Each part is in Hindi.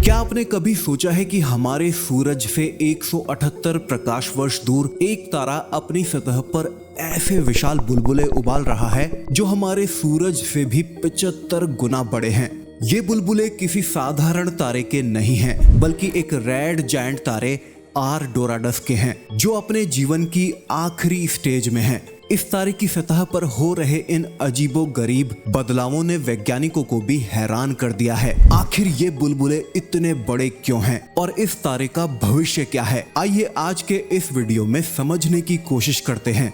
क्या आपने कभी सोचा है कि हमारे सूरज से 178 प्रकाश वर्ष दूर एक तारा अपनी सतह पर ऐसे विशाल बुलबुले उबाल रहा है जो हमारे सूरज से भी 75 गुना बड़े हैं। ये बुलबुले किसी साधारण तारे के नहीं हैं, बल्कि एक रेड जायंट तारे आर डोराडस के हैं, जो अपने जीवन की आखिरी स्टेज में हैं। इस तारे की सतह पर हो रहे इन अजीबोगरीब बदलावों ने वैज्ञानिकों को भी हैरान कर दिया है। आखिर ये बुलबुले इतने बड़े क्यों हैं और इस तारे का भविष्य क्या है? आइए आज के इस वीडियो में समझने की कोशिश करते हैं।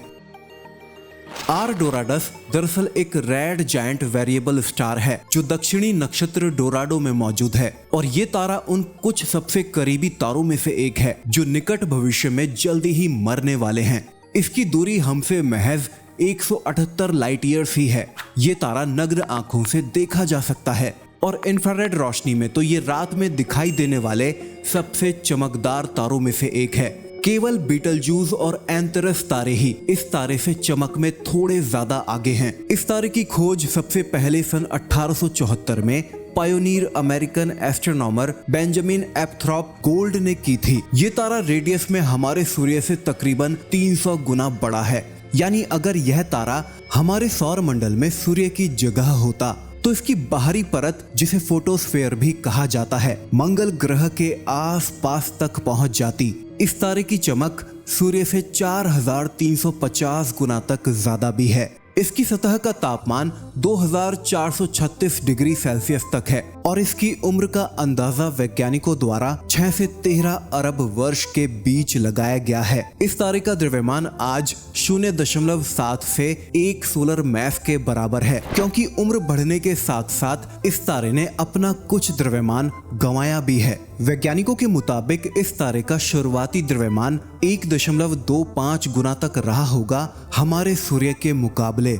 आर डोराडस दरअसल एक रेड जायंट वेरिएबल स्टार है जो दक्षिणी नक्षत्र डोराडो में मौजूद है, और ये तारा उन कुछ सबसे करीबी तारों में से एक है जो निकट भविष्य में जल्दी ही मरने वाले हैं। इसकी दूरी हमसे महज 178 लाइट ईयर्स ही है। ये तारा नग्न आंखों से देखा जा सकता है और इंफ्रारेड रोशनी में तो ये रात में दिखाई देने वाले सबसे चमकदार तारों में से एक है। केवल बीटलजूस और एंथेरस तारे ही इस तारे से चमक में थोड़े ज्यादा आगे हैं। इस तारे की खोज सबसे पहले सन 1874 में pioneer American astronomer Benjamin Apthorp Gould ने की थी। ये तारा रेडियस में हमारे सूर्य से तकरीबन 300 गुना बड़ा है। यानी अगर यह तारा हमारे सौर मंडल में सूर्य की जगह होता तो इसकी बाहरी परत, जिसे फोटोस्फीयर भी कहा जाता है, मंगल ग्रह के आसपास तक पहुंच जाती। इस तारे की चमक सूर्य से 4350 गुना तक ज्यादा भी है। इसकी सतह का तापमान 2436 डिग्री सेल्सियस तक है और इसकी उम्र का अंदाजा वैज्ञानिकों द्वारा 6 से 13 अरब वर्ष के बीच लगाया गया है। इस तारे का द्रव्यमान आज 0.7 से 1 सोलर मास के बराबर है। क्योंकि उम्र बढ़ने के साथ साथ इस तारे ने अपना कुछ द्रव्यमान गंवाया भी है। वैज्ञानिकों के मुताबिक इस तारे का शुरुआती द्रव्यमान 1.25 गुना तक रहा होगा हमारे सूर्य के मुकाबले।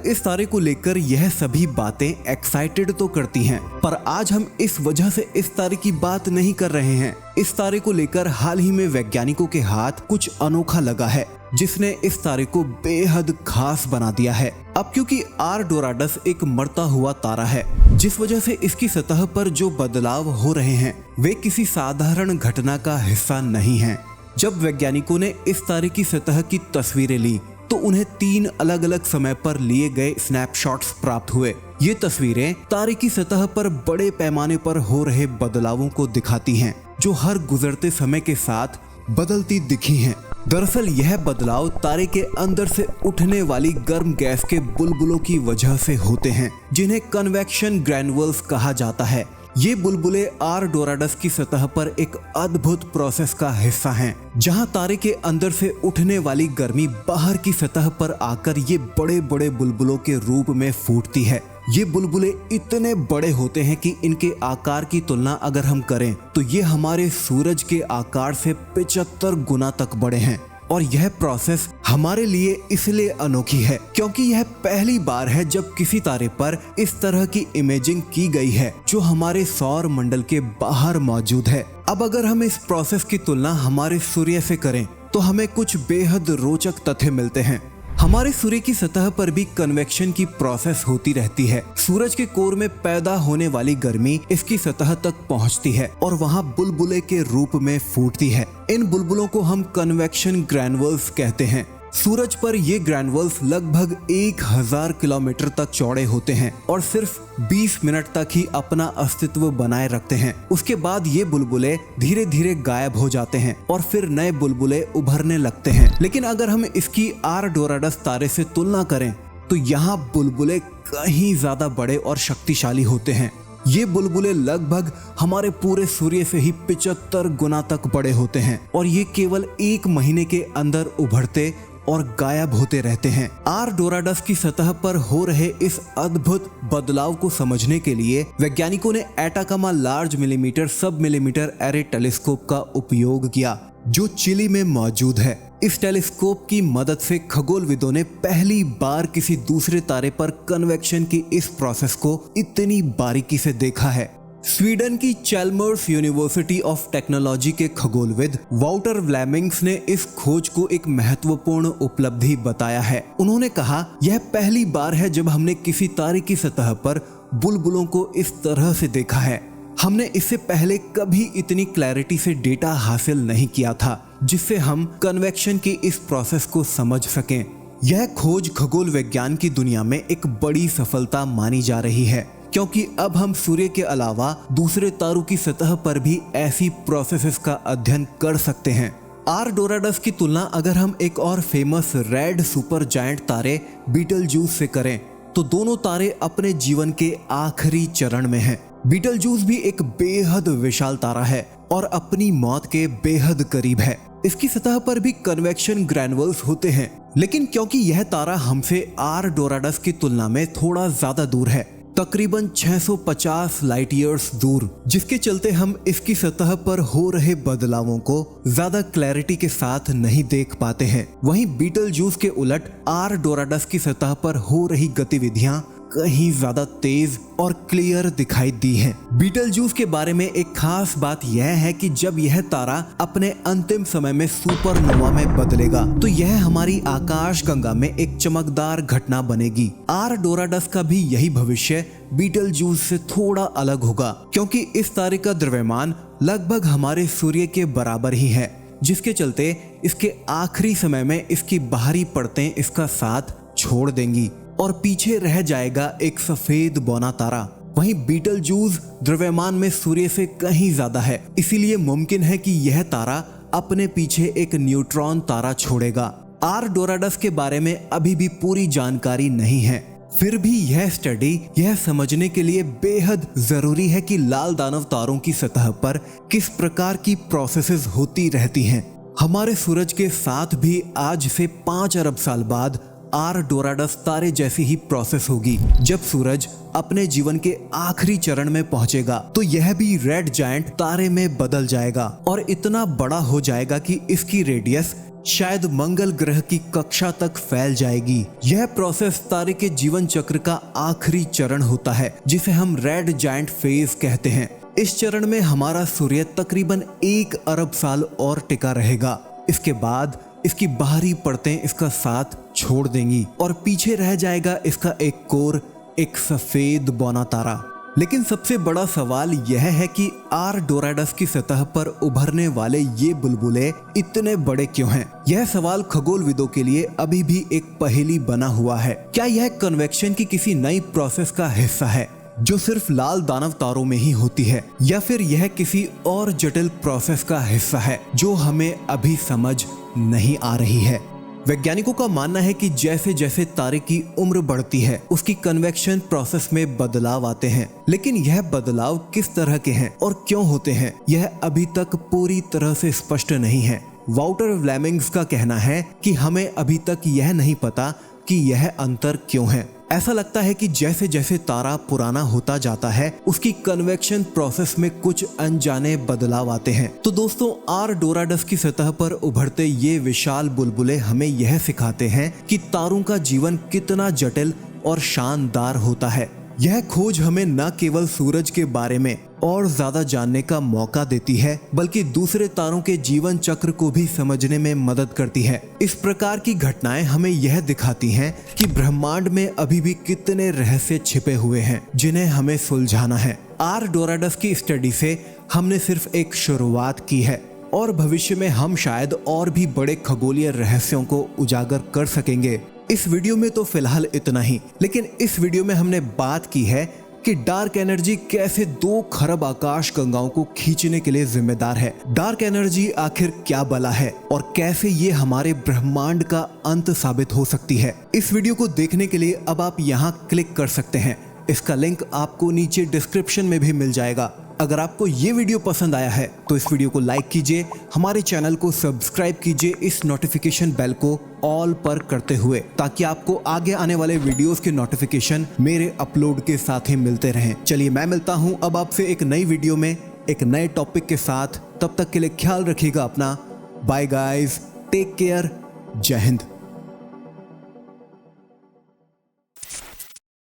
इस तारे को लेकर यह सभी बातें एक्साइटेड तो करती हैं, पर आज हम इस वजह से इस तारे की बात नहीं कर रहे हैं। इस तारे को लेकर हाल ही में वैज्ञानिकों के हाथ कुछ अनोखा लगा है, जिसने इस तारे को बेहद खास बना दिया है। अब क्योंकि आर डोराडस एक मरता हुआ तारा है, जिस वजह से इसकी सतह पर जो बदलाव हो रहे हैं वे किसी साधारण घटना का हिस्सा नहीं हैं। जब वैज्ञानिकों ने इस तारे की सतह की तस्वीरें ली तो उन्हें 3 अलग अलग समय पर लिए गए स्नैपशॉट्स प्राप्त हुए। ये तस्वीरें तारे की सतह पर बड़े पैमाने पर हो रहे बदलावों को दिखाती हैं, जो हर गुजरते समय के साथ बदलती दिखी हैं। दरअसल यह बदलाव तारे के अंदर से उठने वाली गर्म गैस के बुलबुलों की वजह से होते हैं, जिन्हें कन्वेक्शन ग्रैन्युल्स कहा जाता है। ये बुलबुले आर डोराडस की सतह पर एक अद्भुत प्रोसेस का हिस्सा हैं, जहां तारे के अंदर से उठने वाली गर्मी बाहर की सतह पर आकर ये बड़े बड़े बुलबुलों के रूप में फूटती है। ये बुलबुले इतने बड़े होते हैं कि इनके आकार की तुलना अगर हम करें तो ये हमारे सूरज के आकार से 75 गुना तक बड़े हैं। और यह प्रोसेस हमारे लिए इसलिए अनोखी है क्योंकि यह पहली बार है जब किसी तारे पर इस तरह की इमेजिंग की गई है जो हमारे सौर मंडल के बाहर मौजूद है। अब अगर हम इस प्रोसेस की तुलना हमारे सूर्य से करें तो हमें कुछ बेहद रोचक तथ्य मिलते हैं। हमारे सूर्य की सतह पर भी कन्वेक्शन की प्रोसेस होती रहती है। सूरज के कोर में पैदा होने वाली गर्मी इसकी सतह तक पहुंचती है और वहां बुलबुले के रूप में फूटती है। इन बुलबुलों को हम कन्वेक्शन ग्रैन्युल्स कहते हैं। सूरज पर ये ग्रैन्युल्स लगभग 1000 किलोमीटर तक चौड़े होते हैं और सिर्फ 20 मिनट तक ही अपना अस्तित्व बनाए रखते हैं। उसके बाद ये बुलबुले धीरे धीरे गायब हो जाते हैं और फिर नए बुलबुले उभरने लगते हैं। लेकिन अगर हम इसकी आर डोराडस तारे से तुलना करें तो यहाँ बुलबुले कहीं ज्यादा बड़े और शक्तिशाली होते हैं। ये बुलबुले लगभग हमारे पूरे सूर्य से ही 75 गुना तक बड़े होते हैं और ये केवल 1 महीने के अंदर उभरते और गायब होते रहते हैं। आर डोराडस की सतह पर हो रहे इस अद्भुत बदलाव को समझने के लिए वैज्ञानिकों ने एटाकामा लार्ज मिलीमीटर सब मिलीमीटर एरे टेलीस्कोप का उपयोग किया, जो चिली में मौजूद है। इस टेलीस्कोप की मदद से खगोलविदों ने पहली बार किसी दूसरे तारे पर कन्वेक्शन की इस प्रोसेस को इतनी बारीकी से देखा है। स्वीडन की चैल्मर्स यूनिवर्सिटी ऑफ टेक्नोलॉजी के खगोलविद वाउटर व्लैमिंग्स ने इस खोज को एक महत्वपूर्ण उपलब्धि बताया है। उन्होंने कहा, यह पहली बार है जब हमने किसी तारे की सतह पर बुलबुलों को इस तरह से देखा है। हमने इससे पहले कभी इतनी क्लैरिटी से डेटा हासिल नहीं किया था जिससे हम कन्वेक्शन की इस प्रोसेस को समझ सकें। यह खोज खगोल विज्ञान की दुनिया में एक बड़ी सफलता मानी जा रही है, क्योंकि अब हम सूर्य के अलावा दूसरे तारों की सतह पर भी ऐसी प्रोसेसेस का अध्ययन कर सकते हैं। आर डोराडस की तुलना अगर हम एक और फेमस रेड सुपर जायंट तारे बीटलजूस से करें तो दोनों तारे अपने जीवन के आखिरी चरण में हैं। बीटलजूस भी एक बेहद विशाल तारा है और अपनी मौत के बेहद करीब है। इसकी सतह पर भी कन्वेक्शन ग्रैनुअल्स होते हैं, लेकिन क्योंकि यह तारा हमसे आर डोराडस की तुलना में थोड़ा ज्यादा दूर है, तकरीबन 650 लाइट ईयर्स दूर, जिसके चलते हम इसकी सतह पर हो रहे बदलावों को ज्यादा क्लैरिटी के साथ नहीं देख पाते हैं। वहीं बीटलजूस के उलट आर डोराडस की सतह पर हो रही गतिविधियां कहीं ज्यादा तेज और क्लियर दिखाई दी हैं। बीटलजूस के बारे में एक खास बात यह है कि जब यह तारा अपने अंतिम समय में सुपरनोवा में बदलेगा तो यह हमारी आकाश गंगा में एक चमकदार घटना बनेगी। आर डोराडस का भी यही भविष्य बीटलजूस से थोड़ा अलग होगा, क्योंकि इस तारे का द्रव्यमान लगभग हमारे सूर्य के बराबर ही है, जिसके चलते इसके आखिरी समय में इसकी बाहरी परतें इसका साथ छोड़ देंगी और पीछे रह जाएगा एक सफेद बौना तारा। वहीं बीटलजूस द्रव्यमान में सूर्य से कहीं ज्यादा है, इसीलिए मुमकिन है कि यह तारा अपने पीछे एक न्यूट्रॉन तारा छोड़ेगा। आर डोराडस के बारे में अभी भी पूरी जानकारी नहीं है, फिर भी यह स्टडी यह समझने के लिए बेहद जरूरी है कि लाल दानव तारों की सतह पर किस प्रकार की प्रोसेसेस होती रहती हैं। हमारे सूरज के साथ भी आज से 5 अरब साल बाद आर डोराडस तारे जैसी ही प्रोसेस होगी। जब सूरज अपने जीवन के आखिरी चरण में पहुंचेगा तो यह भी रेड जायंट तारे में बदल जाएगा और इतना बड़ा हो जाएगा कि इसकी रेडियस शायद मंगल ग्रह की कक्षा तक फैल जाएगी। यह प्रोसेस तारे के जीवन चक्र का आखिरी चरण होता है, जिसे हम रेड जायंट फेज कहते हैं। इस चरण में हमारा सूर्य तकरीबन 1 अरब साल और टिका रहेगा। इसके बाद इसकी बाहरी परतें इसका साथ छोड़ देंगी और पीछे रह जाएगा इसका एक कोर, एक सफेद बौना तारा। लेकिन सबसे बड़ा सवाल यह है कि आर डोराडस की सतह पर उभरने वाले ये बुलबुले इतने बड़े क्यों हैं? यह सवाल खगोलविदों के लिए अभी भी एक पहेली बना हुआ है। क्या यह कन्वेक्शन की किसी नई प्रोसेस का हिस्सा है जो सिर्फ लाल दानव तारों में ही होती है, या फिर यह किसी और जटिल प्रोसेस का हिस्सा है जो हमें अभी समझ नहीं आ रही है? वैज्ञानिकों का मानना है कि जैसे जैसे तारे की उम्र बढ़ती है उसकी कन्वेक्शन प्रोसेस में बदलाव आते हैं, लेकिन यह बदलाव किस तरह के हैं और क्यों होते हैं यह अभी तक पूरी तरह से स्पष्ट नहीं है। वाउटर व्लेमिंग्स का कहना है कि हमें अभी तक यह नहीं पता कि यह अंतर क्यों है। ऐसा लगता है कि जैसे जैसे तारा पुराना होता जाता है उसकी कन्वेक्शन प्रोसेस में कुछ अनजाने बदलाव आते हैं। तो दोस्तों, आर डोराडस की सतह पर उभरते ये विशाल बुलबुले हमें यह सिखाते हैं कि तारों का जीवन कितना जटिल और शानदार होता है। यह खोज हमें न केवल सूरज के बारे में और ज्यादा जानने का मौका देती है, बल्कि दूसरे तारों के जीवन चक्र को भी समझने में मदद करती है। इस प्रकार की घटनाएं हमें यह दिखाती हैं कि ब्रह्मांड में अभी भी कितने रहस्य छिपे हुए हैं जिन्हें हमें सुलझाना है। आर डोराडस की स्टडी से हमने सिर्फ एक शुरुआत की है और भविष्य में हम शायद और भी बड़े खगोलीय रहस्यों को उजागर कर सकेंगे। इस वीडियो में तो फिलहाल इतना ही, लेकिन इस वीडियो में हमने बात की है कि डार्क एनर्जी कैसे 2 खरब आकाश गंगाओं को खींचने के लिए जिम्मेदार है। डार्क एनर्जी आखिर क्या बला है और कैसे ये हमारे ब्रह्मांड का अंत साबित हो सकती है। इस वीडियो को देखने के लिए अब आप यहाँ क्लिक कर सकते हैं। इसका लिंक आपको नीचे डिस्क्रिप्शन में भी मिल जाएगा। अगर आपको ये वीडियो पसंद आया है तो इस वीडियो को लाइक कीजिए, हमारे चैनल को सब्सक्राइब कीजिए इस नोटिफिकेशन बेल को ऑल पर करते हुए, ताकि आपको आगे आने वाले वीडियोस के नोटिफिकेशन मेरे अपलोड के साथ ही मिलते रहें। चलिए, मैं मिलता हूँ अब आपसे एक नई वीडियो में एक नए टॉपिक के साथ। तब तक के लिए ख्याल रखिएगा अपना। बाय गाइस, टेक केयर, जय हिंद।